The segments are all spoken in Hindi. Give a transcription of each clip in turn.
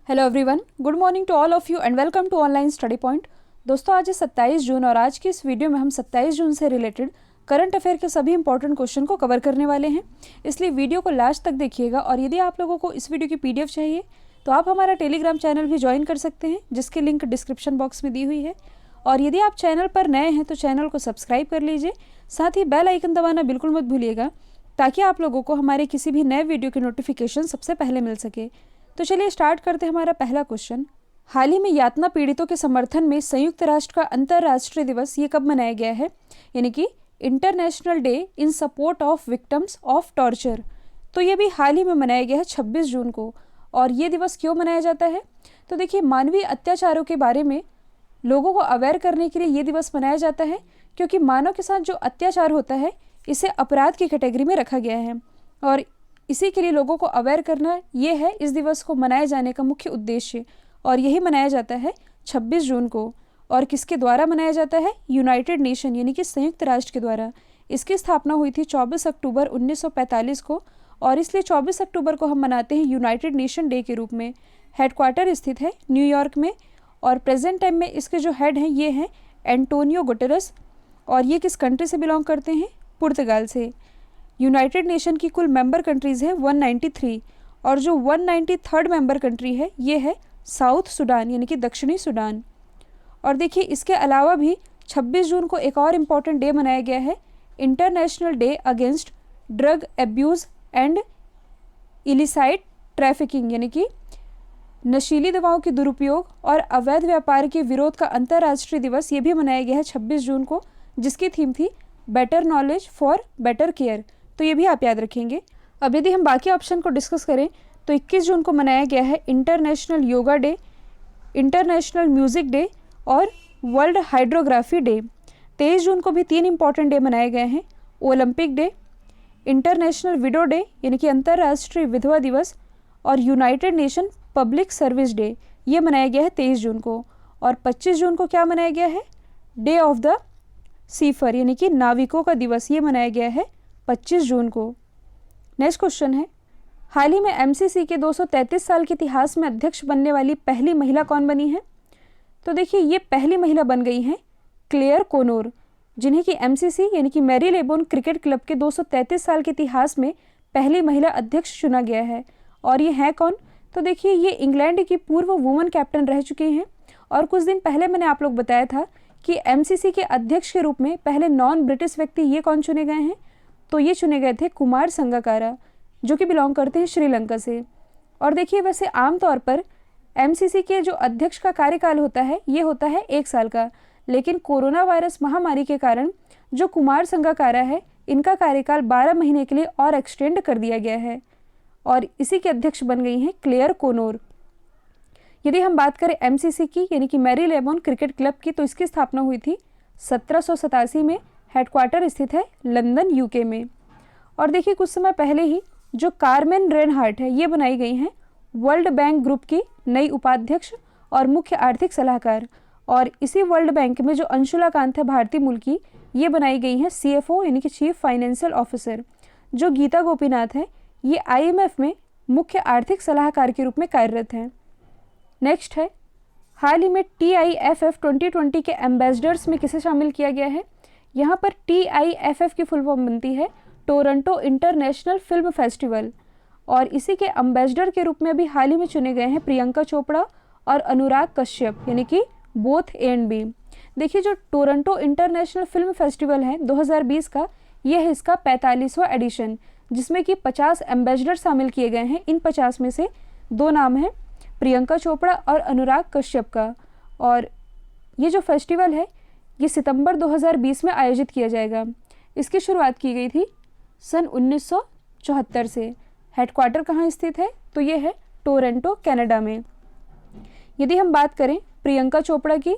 Hello everyone, good morning to all of you and welcome to online study point. दोस्तों, आज है 27 जून और आज की इस वीडियो में हम 27 जून से रिलेटेड करंट अफेयर के सभी इंपॉर्टेंट क्वेश्चन को कवर करने वाले हैं। इसलिए वीडियो को लास्ट तक देखिएगा और यदि आप लोगों को इस वीडियो की पीडीएफ चाहिए तो आप हमारा टेलीग्राम चैनल भी ज्वाइन कर सकते हैं, जिसकी लिंक डिस्क्रिप्शन बॉक्स में दी हुई है। और यदि आप चैनल पर नए हैं तो चैनल को सब्सक्राइब कर लीजिए, साथ ही बेल आइकन दबाना बिल्कुल मत भूलिएगा ताकि आप लोगों को हमारे किसी भी नए वीडियो की नोटिफिकेशन सबसे पहले मिल सके। तो चलिए स्टार्ट करते हैं हमारा पहला क्वेश्चन। हाल ही में यातना पीड़ितों के समर्थन में संयुक्त राष्ट्र का अंतर्राष्ट्रीय दिवस ये कब मनाया गया है, यानी कि international day in support of victims of torture. तो ये भी हाल ही में मनाया गया है 26 जून को। और ये दिवस क्यों मनाया जाता है? तो देखिए, मानवीय अत्याचारों के बारे में लोगों को अवेयर करने के लिए ये दिवस मनाया जाता है, क्योंकि मानव के साथ जो अत्याचार होता है इसे अपराध की कैटेगरी में रखा गया है और इसी के लिए लोगों को अवेयर करना ये है इस दिवस को मनाए जाने का मुख्य उद्देश्य। और यही मनाया जाता है 26 जून को। और किसके द्वारा मनाया जाता है? यूनाइटेड नेशन यानी कि संयुक्त राष्ट्र के द्वारा। इसकी स्थापना हुई थी 24 अक्टूबर 1945 को और इसलिए 24 अक्टूबर को हम मनाते हैं यूनाइटेड नेशन डे के रूप में। हेडक्वार्टर स्थित है न्यूयॉर्क में और प्रेजेंट टाइम में इसके जो हेड हैं ये हैं एंटोनियो गुटेरेस और ये किस कंट्री से बिलोंग करते हैं? पुर्तगाल से। यूनाइटेड नेशन की कुल मेंबर कंट्रीज़ है 193 और जो 193rd मेंबर कंट्री है ये है साउथ सूडान यानी कि दक्षिणी सूडान। और देखिए, इसके अलावा भी 26 जून को एक और इम्पॉर्टेंट डे मनाया गया है, international day against drug abuse and illicit trafficking, यानी कि नशीली दवाओं के दुरुपयोग और अवैध व्यापार के विरोध का अंतर्राष्ट्रीय दिवस ये भी मनाया गया है 26 जून को, जिसकी थीम थी better knowledge for better care. तो ये भी आप याद रखेंगे। अब यदि हम बाकी ऑप्शन को डिस्कस करें तो 21 जून को मनाया गया है international yoga day, international music day और वर्ल्ड हाइड्रोग्राफी डे। 23 जून को भी 3 इंपॉर्टेंट डे मनाए गए हैं, Olympic day, international window day यानी कि अंतर्राष्ट्रीय विधवा दिवस और United nation public service day. ये मनाया गया है 23 जून को। और 25 जून को क्या मनाया गया है? डे ऑफ द सीफर यानी कि नाविकों का दिवस, ये मनाया गया है 25 जून को। नेक्स्ट क्वेश्चन है, हाल ही में एमसीसी के 233 साल के इतिहास में अध्यक्ष बनने वाली पहली महिला कौन बनी है? तो देखिए, ये पहली महिला बन गई हैं क्लेयर कोनोर, जिन्हें कि एमसीसी यानी कि मैरी लेबोन क्रिकेट क्लब के 233 साल के इतिहास में पहली महिला अध्यक्ष चुना गया है। और ये हैं कौन? तो देखिए, ये इंग्लैंड की पूर्व वुमेन कैप्टन रह चुकी हैं और कुछ दिन पहले मैंने आप लोग बताया था कि एमसीसी के अध्यक्ष के रूप में पहले नॉन ब्रिटिश व्यक्ति ये कौन चुने गए हैं? तो ये चुने गए थे कुमार संगकारा, जो कि बिलोंग करते हैं श्रीलंका से। और देखिए, वैसे आमतौर पर एमसीसी के जो अध्यक्ष का कार्यकाल होता है ये होता है 1 साल का, लेकिन कोरोना वायरस महामारी के कारण जो कुमार संगकारा है इनका कार्यकाल 12 महीने के लिए और एक्सटेंड कर दिया गया है और इसी के अध्यक्ष बन गई हैं क्लेयर कोनोर। यदि हम बात करें एमसीसी की यानी कि मैरी लेबोन क्रिकेट क्लब की, तो इसकी स्थापना हुई थी 1787 में, हेडक्वार्टर स्थित है लंदन यूके में। और देखिए, कुछ समय पहले ही जो कार्मेन रेनहार्ट है ये बनाई गई हैं वर्ल्ड बैंक ग्रुप की नई उपाध्यक्ष और मुख्य आर्थिक सलाहकार। और इसी वर्ल्ड बैंक में जो अंशुला कांत है भारतीय मूल की, ये बनाई गई हैं सीएफओ यानी कि चीफ फाइनेंशियल ऑफिसर। जो गीता गोपीनाथ है ये आईएमएफ में मुख्य आर्थिक सलाहकार के रूप में कार्यरत हैं। नेक्स्ट है, हाल ही में TIFF 2020 के एम्बेसडर्स में किसे शामिल किया गया है? यहाँ पर TIFF की फुल फॉर्म बनती है टोरंटो इंटरनेशनल फिल्म फेस्टिवल और इसी के एम्बेसडर के रूप में अभी हाल ही में चुने गए हैं प्रियंका चोपड़ा और अनुराग कश्यप, यानी कि बोथ ए एंड बी। देखिए, जो टोरंटो इंटरनेशनल फिल्म फेस्टिवल है 2020 का, यह है इसका 45वां एडिशन, जिसमें कि 50 एम्बेसडर शामिल किए गए हैं। इन 50 में से 2 नाम हैं प्रियंका चोपड़ा और अनुराग कश्यप का। और ये जो फेस्टिवल है ये सितंबर 2020 में आयोजित किया जाएगा। इसकी शुरुआत की गई थी सन 1974 से। हेडक्वार्टर कहाँ स्थित है? तो ये है टोरंटो कनाडा में। यदि हम बात करें प्रियंका चोपड़ा की,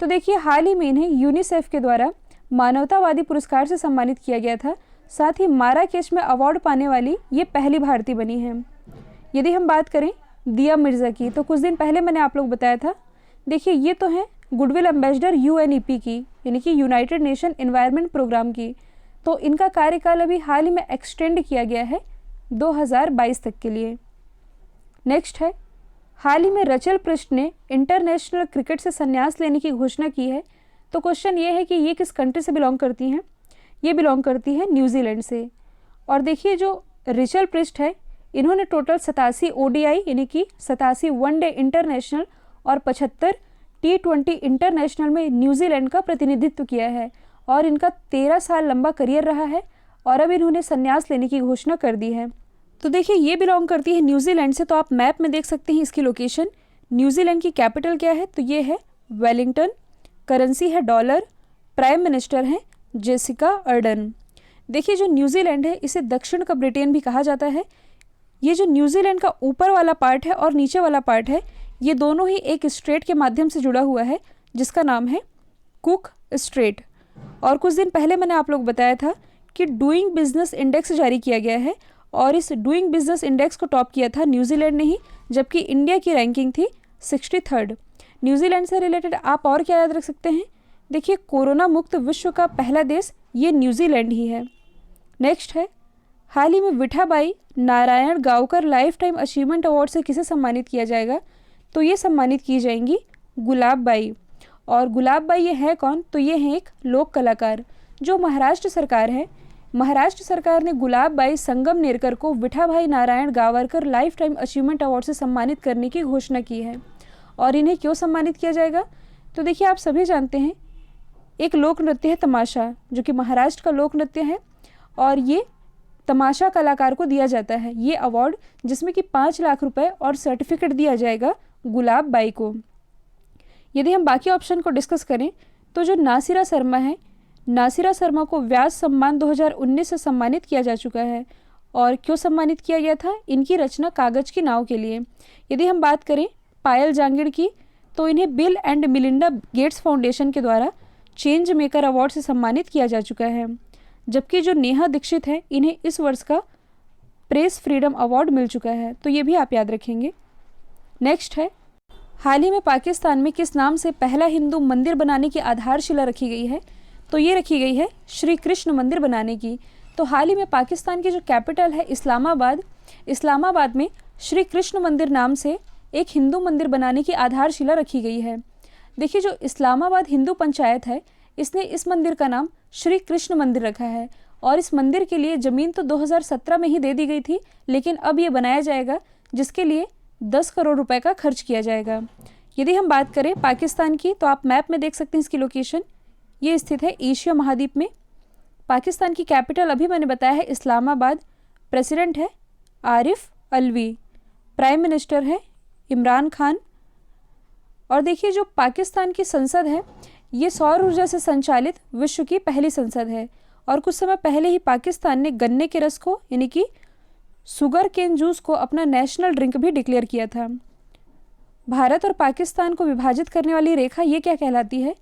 तो देखिए, हाल ही में इन्हें यूनिसेफ के द्वारा मानवतावादी पुरस्कार से सम्मानित किया गया था। साथ ही माराकेश में अवार्ड पाने वाली ये पहली भारतीय बनी है। यदि हम बात करें दिया मिर्ज़ा की, तो कुछ दिन पहले मैंने आप लोग बताया था, देखिए ये तो हैं गुडविल एम्बेसडर UNEP की यानी कि यूनाइटेड नेशन एनवायरनमेंट प्रोग्राम की। तो इनका कार्यकाल अभी हाल ही में एक्सटेंड किया गया है 2022 तक के लिए। नेक्स्ट है, हाल ही में रचल पृष्ठ ने इंटरनेशनल क्रिकेट से संन्यास लेने की घोषणा की है। तो क्वेश्चन ये है कि ये किस कंट्री से बिलोंग करती हैं? ये बिलोंग करती है न्यूजीलैंड से। और देखिए जो रचल पृष्ठ है, इन्होंने टोटल 87 ओडीआई यानी कि 87 वनडे इंटरनेशनल और 75 T20 इंटरनेशनल में न्यूजीलैंड का प्रतिनिधित्व किया है और इनका 13 साल लंबा करियर रहा है और अब इन्होंने संन्यास लेने की घोषणा कर दी है। तो देखिए ये बिलोंग करती है न्यूजीलैंड से। तो आप मैप में देख सकते हैं इसकी लोकेशन। न्यूजीलैंड की कैपिटल क्या है? तो ये है वेलिंगटन। करेंसी है डॉलर। प्राइम मिनिस्टर हैं जेसिका अर्डन। देखिए जो न्यूजीलैंड है इसे दक्षिण का ब्रिटेन भी कहा जाता है। ये जो न्यूजीलैंड का ऊपर वाला पार्ट है और नीचे वाला पार्ट है, ये दोनों ही एक स्ट्रेट के माध्यम से जुड़ा हुआ है जिसका नाम है कुक स्ट्रेट। और कुछ दिन पहले मैंने आप लोग बताया था कि डूइंग बिजनेस इंडेक्स जारी किया गया है और इस डूइंग बिजनेस इंडेक्स को टॉप किया था न्यूजीलैंड ने ही, जबकि इंडिया की रैंकिंग थी 63rd। न्यूजीलैंड से रिलेटेड आप और क्या याद रख सकते हैं? देखिए कोरोना मुक्त विश्व का पहला देश ये न्यूजीलैंड ही है। नेक्स्ट है, हाल ही में Vithabai Narayan Gaonkar life time achievement award से किसे सम्मानित किया जाएगा? तो ये सम्मानित की जाएंगी गुलाबबाई। और गुलाबबाई ये है कौन? तो ये है एक लोक कलाकार। जो महाराष्ट्र सरकार है, महाराष्ट्र सरकार ने गुलाबबाई संगमनेरकर को Vithabai Narayan Gavarkar lifetime achievement award से सम्मानित करने की घोषणा की है। और इन्हें क्यों सम्मानित किया जाएगा? तो देखिए आप सभी जानते हैं एक लोक नृत्य है तमाशा, जो कि महाराष्ट्र का लोक नृत्य है और ये तमाशा कलाकार को दिया जाता है ये अवार्ड, जिसमें कि 5 लाख रुपए और सर्टिफिकेट दिया जाएगा गुलाबबाई को। यदि हम बाकी ऑप्शन को डिस्कस करें तो जो नासिरा शर्मा है, नासिरा शर्मा को व्यास सम्मान 2019 से सम्मानित किया जा चुका है। और क्यों सम्मानित किया गया था? इनकी रचना कागज की नाव के लिए। यदि हम बात करें पायल जांगिड़ की, तो इन्हें bill and Melinda Gates foundation के द्वारा चेंज मेकर अवार्ड से सम्मानित किया जा चुका है। जबकि जो नेहा दीक्षित है, इन्हें इस वर्ष का प्रेस फ्रीडम अवार्ड मिल चुका है। तो ये भी आप याद रखेंगे। नेक्स्ट है, हाल ही में पाकिस्तान में किस नाम से पहला हिंदू मंदिर बनाने की आधारशिला रखी गई है? तो ये रखी गई है श्री कृष्ण मंदिर बनाने की। तो हाल ही में पाकिस्तान की जो कैपिटल है इस्लामाबाद, इस्लामाबाद में श्री कृष्ण मंदिर नाम से एक हिंदू मंदिर बनाने की आधारशिला रखी गई है। देखिए जो इस्लामाबाद हिंदू पंचायत है, इसने इस मंदिर का नाम श्री कृष्ण मंदिर रखा है और इस मंदिर के लिए ज़मीन तो 2017 में ही दे दी गई थी, लेकिन अब ये बनाया जाएगा जिसके लिए 10 करोड़ रुपए का खर्च किया जाएगा। यदि हम बात करें पाकिस्तान की, तो आप मैप में देख सकते हैं इसकी लोकेशन। ये स्थित है एशिया महाद्वीप में। पाकिस्तान की कैपिटल अभी मैंने बताया है इस्लामाबाद। प्रेसिडेंट है आरिफ अलवी। प्राइम मिनिस्टर है इमरान खान। और देखिए जो पाकिस्तान की संसद है, ये सौर ऊर्जा से संचालित विश्व की पहली संसद है। और कुछ समय पहले ही पाकिस्तान ने गन्ने के रस को यानी कि शुगर केन जूस को अपना नेशनल ड्रिंक भी डिक्लेयर किया था। भारत और पाकिस्तान को विभाजित करने वाली रेखा ये क्या कहलाती है?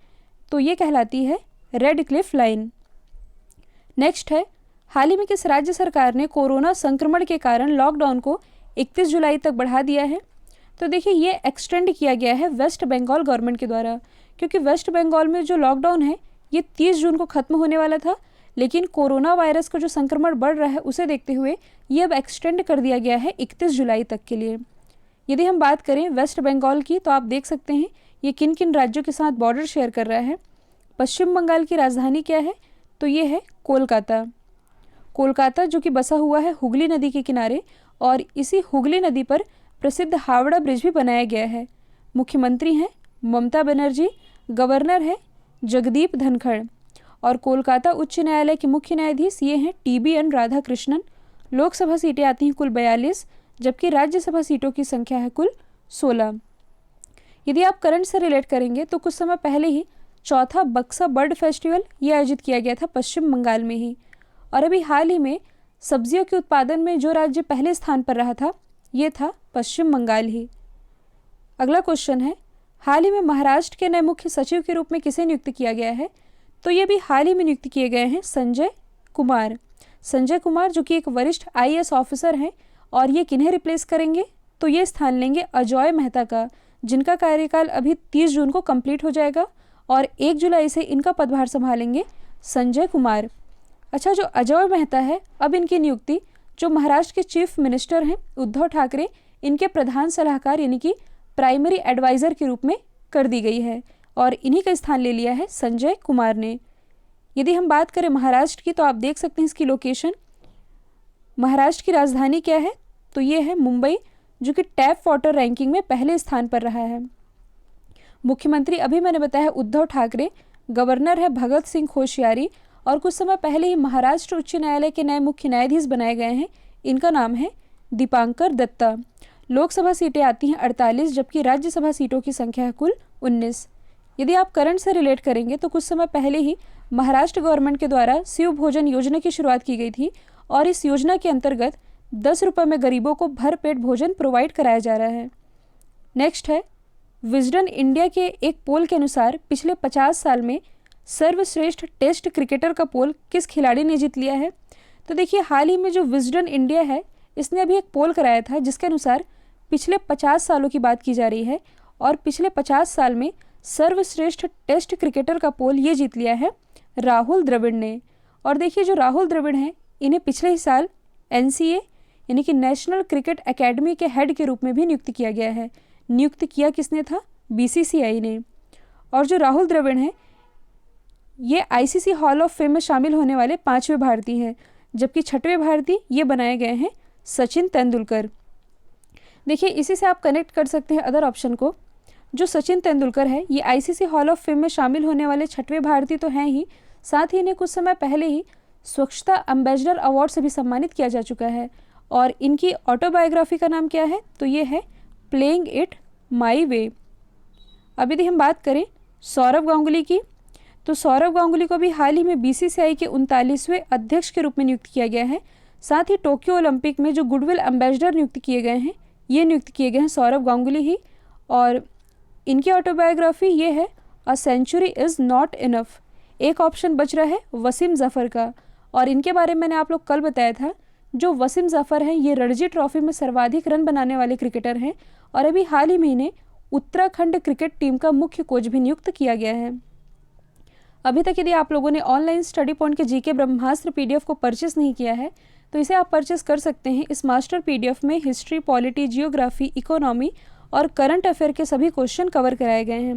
तो ये कहलाती है रेड क्लिफ लाइन। नेक्स्ट है, हाल ही में किस राज्य सरकार ने कोरोना संक्रमण के कारण लॉकडाउन को 31 जुलाई तक बढ़ा दिया है? तो देखिए ये एक्सटेंड किया गया है वेस्ट बंगाल गवर्नमेंट के द्वारा, क्योंकि वेस्ट बंगाल में जो लॉकडाउन है ये 30 जून को ख़त्म होने वाला था, लेकिन कोरोना वायरस का जो संक्रमण बढ़ रहा है उसे देखते हुए ये अब एक्सटेंड कर दिया गया है 31 जुलाई तक के लिए। यदि हम बात करें वेस्ट बंगाल की, तो आप देख सकते हैं ये किन किन राज्यों के साथ बॉर्डर शेयर कर रहा है। पश्चिम बंगाल की राजधानी क्या है? तो ये है कोलकाता। कोलकाता जो कि बसा हुआ है हुगली नदी के किनारे, और इसी हुगली नदी पर प्रसिद्ध हावड़ा ब्रिज भी बनाया गया है। मुख्यमंत्री हैं ममता बनर्जी, गवर्नर है जगदीप धनखड़, और कोलकाता उच्च न्यायालय के मुख्य न्यायाधीश ये हैं TBN राधाकृष्णन। लोकसभा सीटें आती हैं कुल 42, जबकि राज्यसभा सीटों की संख्या है कुल 16। यदि आप करंट से रिलेट करेंगे तो कुछ समय पहले ही चौथा बक्सा बर्ड फेस्टिवल ये आयोजित किया गया था पश्चिम बंगाल में ही। और अभी हाल ही में सब्जियों के उत्पादन में जो राज्य पहले स्थान पर रहा था ये था पश्चिम बंगाल ही। अगला क्वेश्चन है, हाल ही में महाराष्ट्र के नए मुख्य सचिव के रूप में किसे नियुक्त किया गया है? तो ये भी हाल ही में नियुक्त किए गए हैं संजय कुमार। संजय कुमार जो कि एक वरिष्ठ IAS ऑफिसर हैं, और ये किन्हें रिप्लेस करेंगे? तो ये स्थान लेंगे अजॉय मेहता का, जिनका कार्यकाल अभी 30 जून को कंप्लीट हो जाएगा, और 1 जुलाई से इनका पदभार संभालेंगे संजय कुमार। अच्छा, जो अजॉय मेहता है, अब इनकी नियुक्ति जो महाराष्ट्र के चीफ मिनिस्टर हैं उद्धव ठाकरे, इनके प्रधान सलाहकार यानी कि प्राइमरी एडवाइज़र के रूप में कर दी गई है और इन्हीं का स्थान ले लिया है संजय कुमार ने। यदि हम बात करें महाराष्ट्र की, तो आप देख सकते हैं इसकी लोकेशन। महाराष्ट्र की राजधानी क्या है, तो ये है मुंबई, जो कि टैप वाटर रैंकिंग में पहले स्थान पर रहा है। मुख्यमंत्री अभी मैंने बताया उद्धव ठाकरे, गवर्नर है भगत सिंह कोश्यारी और कुछ समय पहले ही महाराष्ट्र उच्च न्यायालय के नए मुख्य न्यायाधीश बनाए गए हैं। इनका नाम है दीपांकर दत्ता। लोकसभा सीटें आती हैं 48, जबकि राज्यसभा सीटों की संख्या है कुल 19। यदि आप करंट से रिलेट करेंगे तो कुछ समय पहले ही महाराष्ट्र गवर्नमेंट के द्वारा शिव भोजन योजना की शुरुआत की गई थी और इस योजना के अंतर्गत 10 रुपये में गरीबों को भरपेट भोजन प्रोवाइड कराया जा रहा है। नेक्स्ट है विजडन इंडिया के एक पोल के अनुसार पिछले 50 साल में सर्वश्रेष्ठ टेस्ट क्रिकेटर का पोल किस खिलाड़ी ने जीत लिया है। तो देखिए, हाल ही में जो विजडन इंडिया है इसने अभी एक पोल कराया था जिसके अनुसार पिछले 50 सालों की बात की जा रही है और पिछले 50 साल में सर्वश्रेष्ठ टेस्ट क्रिकेटर का पोल ये जीत लिया है राहुल द्रविड़ ने। और देखिए, जो राहुल द्रविड़ हैं इन्हें पिछले ही साल NCA यानी कि नेशनल क्रिकेट एकेडमी के हेड के रूप में भी नियुक्त किया गया है। नियुक्त किया किसने था, BCCI ने। और जो राहुल द्रविड़ हैं ये ICC हॉल ऑफ फेम में शामिल होने वाले 5वें भारतीय हैं, जबकि 6वें भारतीय ये बनाए गए हैं सचिन तेंदुलकर। देखिए, इसी से आप कनेक्ट कर सकते हैं अदर ऑप्शन को। जो सचिन तेंदुलकर है ये ICC हॉल ऑफ फेम में शामिल होने वाले 6वें भारतीय तो हैं ही, साथ ही इन्हें कुछ समय पहले ही स्वच्छता एम्बेसडर अवार्ड से भी सम्मानित किया जा चुका है। और इनकी ऑटोबायोग्राफी का नाम क्या है, तो ये है प्लेइंग इट माई वे। अब यदि हम बात करें सौरव गांगुली की, तो सौरव गांगुली को भी हाल ही में BCCI के 39वें अध्यक्ष के रूप में नियुक्त किया गया है। साथ ही टोक्यो ओलंपिक में जो गुडविल एम्बेसडर नियुक्त किए गए हैं ये नियुक्त किए गए हैं सौरव गांगुली ही। और इनकी ऑटोबायोग्राफी ये है a century is not enough. एक ऑप्शन बच रहा है वसीम ज़फ़र का, और इनके बारे में मैंने आप लोग कल बताया था। जो वसीम ज़फ़र हैं ये रणजी ट्रॉफी में सर्वाधिक रन बनाने वाले क्रिकेटर हैं और अभी हाल ही में इन्हें उत्तराखंड क्रिकेट टीम का मुख्य कोच भी नियुक्त किया गया है। अभी तक यदि आप लोगों ने ऑनलाइन स्टडी पॉइंट के GK ब्रह्मास्त्र PDF को परचेस नहीं किया है तो इसे आप परचेस कर सकते हैं। इस मास्टर PDF में हिस्ट्री, पॉलिटी, जियोग्राफी, इकोनॉमी और करंट अफेयर के सभी क्वेश्चन कवर कराए गए हैं।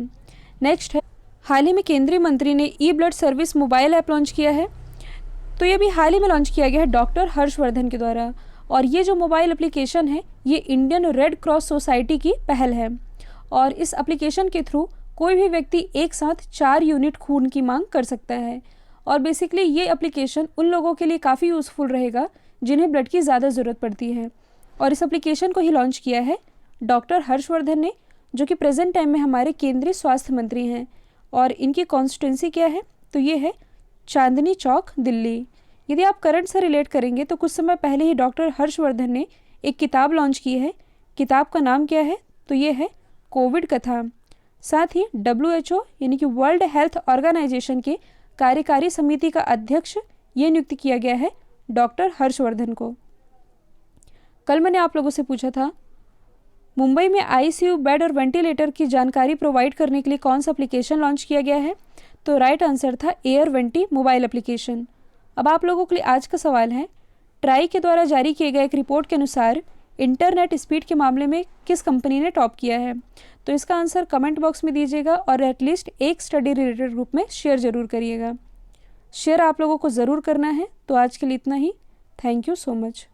नेक्स्ट है, हाल ही में केंद्रीय मंत्री ने E-ब्लड सर्विस मोबाइल ऐप लॉन्च किया है। तो ये भी हाल ही में लॉन्च किया गया है डॉक्टर हर्षवर्धन के द्वारा। और ये जो मोबाइल एप्लीकेशन है ये इंडियन रेड क्रॉस सोसाइटी की पहल है और इस एप्लीकेशन के थ्रू कोई भी व्यक्ति एक साथ 4 यूनिट खून की मांग कर सकता है। और बेसिकली ये एप्लीकेशन उन लोगों के लिए काफ़ी यूज़फुल रहेगा जिन्हें ब्लड की ज़्यादा ज़रूरत पड़ती है। और इस एप्लीकेशन को ही लॉन्च किया है डॉक्टर हर्षवर्धन ने, जो कि प्रेजेंट टाइम में हमारे केंद्रीय स्वास्थ्य मंत्री हैं। और इनकी कॉन्स्टिट्यूंसी क्या है, तो ये है चांदनी चौक, दिल्ली। यदि आप करंट से रिलेट करेंगे तो कुछ समय पहले ही डॉक्टर हर्षवर्धन ने एक किताब लॉन्च की है। किताब का नाम क्या है, तो ये है कोविड कथा। साथ ही WHO यानी कि वर्ल्ड हेल्थ ऑर्गेनाइजेशन के कार्यकारी समिति का अध्यक्ष ये नियुक्त किया गया है डॉक्टर हर्षवर्धन को। कल मैंने आप लोगों से पूछा था मुंबई में ICU बेड और वेंटिलेटर की जानकारी प्रोवाइड करने के लिए कौन सा एप्लीकेशन लॉन्च किया गया है, तो राइट आंसर था एयर वेंटी मोबाइल एप्लीकेशन। अब आप लोगों के लिए आज का सवाल है, ट्राई के द्वारा जारी किए गए एक रिपोर्ट के अनुसार इंटरनेट स्पीड के मामले में किस कंपनी ने टॉप किया है। तो इसका आंसर कमेंट बॉक्स में दीजिएगा और एटलीस्ट एक स्टडी रिलेटेड ग्रुप में शेयर ज़रूर करिएगा। शेयर आप लोगों को ज़रूर करना है। तो आज के लिए इतना ही। Thank you so much.